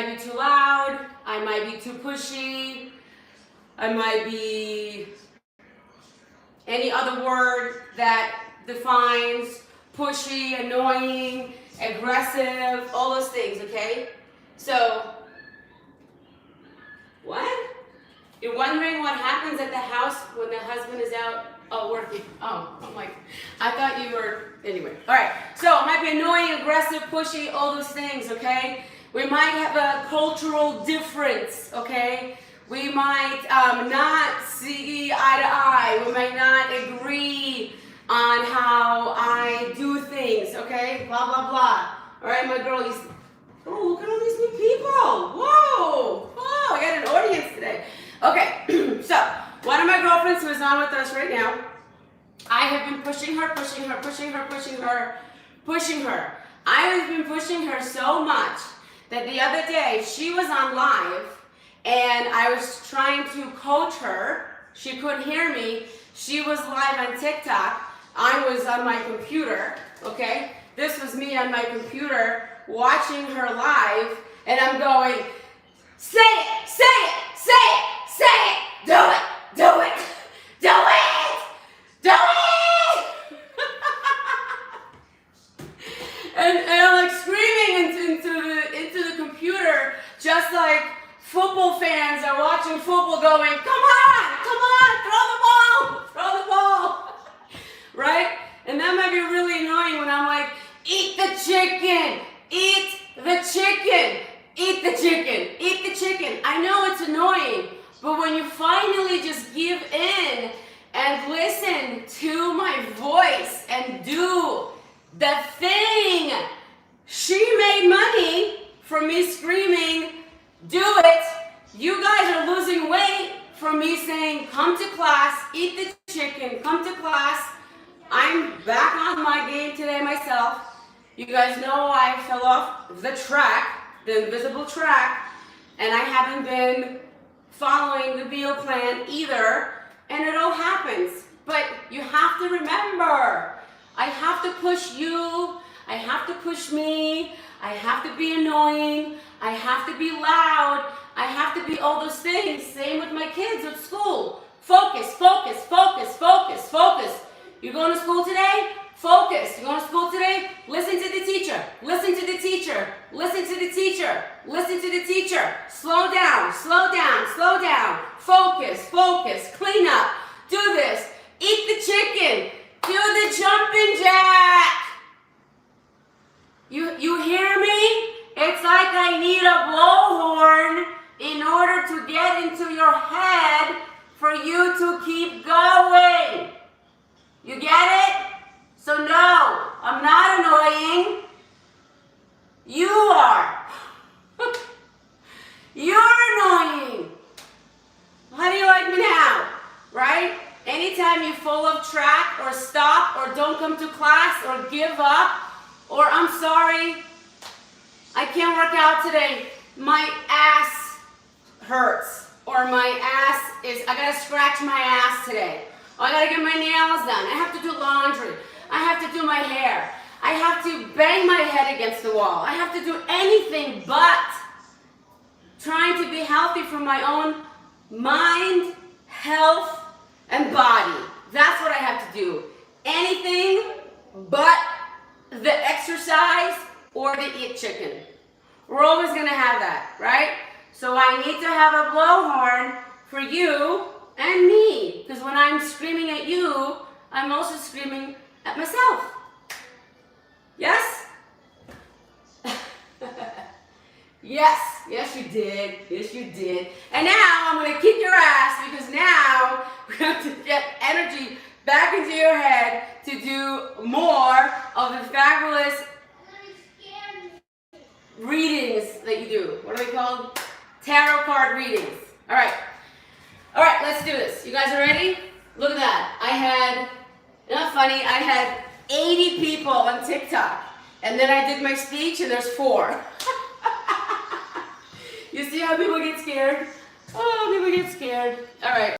might be too loud, I might be too pushy, I might be any other word that defines pushy, annoying, aggressive, all those things, okay? So, what? You're wondering what happens at the house when the husband is out working. Oh, I'm like, I thought you were, anyway. All right, so it might be annoying, aggressive, pushy, all those things, okay? We might have a cultural difference, okay? We might not see eye to eye. We might not agree on how I do things, okay? Blah, blah, blah. All right, my girlies. Oh, look at all these new people. Whoa, whoa, I got an audience today. Okay, so one of my girlfriends who is on with us right now, I have been pushing her. I have been pushing her so much that the other day she was on live and I was trying to coach her. She couldn't hear me. She was live on TikTok. I was on my computer, okay? This was me on my computer watching her live, and I'm going, say it, say it, say it, say it, do it, do it, do it, do it. and I'm like screaming into the computer, just like football fans are watching football going, come on, throw the ball, right? And that might be really annoying when I'm like, eat the chicken, eat the chicken, eat the chicken, eat the chicken. I know it's annoying, but when you finally just give in and listen to my voice and do the thing, she made money from me screaming, do it. You guys are losing weight from me saying, come to class, eat the chicken, come to class. I'm back on my game today myself. You guys know I fell off the track, the invisible track, and I haven't been following the meal plan either, and it all happens. But you have to remember, I have to push you, I have to push me, I have to be annoying, I have to be loud, I have to be all those things. Same with my kids at school. Focus, focus, focus, focus, focus. You going to school today? Focus. You going to school today? Listen to the teacher. Listen to the teacher. Listen to the teacher. Listen to the teacher. Slow down. Slow down. Slow down. Focus. Focus. Clean up. Do this. Eat the chicken. Do the jumping jack. You hear me? It's like I need a blowhorn in order to get into your head for you to keep going. You get it? So no, I'm not annoying. You are. You're annoying. How do you like me now? Right? Anytime you fall off track or stop or don't come to class or give up or I'm sorry, I can't work out today. My ass hurts or my ass is, I gotta scratch my ass today. I gotta get my nails done. I have to do laundry. I have to do my hair. I have to bang my head against the wall. I have to do anything but trying to be healthy for my own mind, health, and body. That's what I have to do. Anything but the exercise or the eat chicken. We're always gonna have that, right? So I need to have a blowhorn for you and me, because when I'm screaming at you, I'm also screaming at myself. Yes? Yes, you did. Yes, you did. And now I'm going to kick your ass because now we have to get energy back into your head to do more of the fabulous readings that you do. What are they called? Tarot card readings. All right, let's do this. You guys are ready? Look at that. I had, not funny, I had 80 people on TikTok. And then I did my speech and there's 4. You see how people get scared? Oh, people get scared. All right.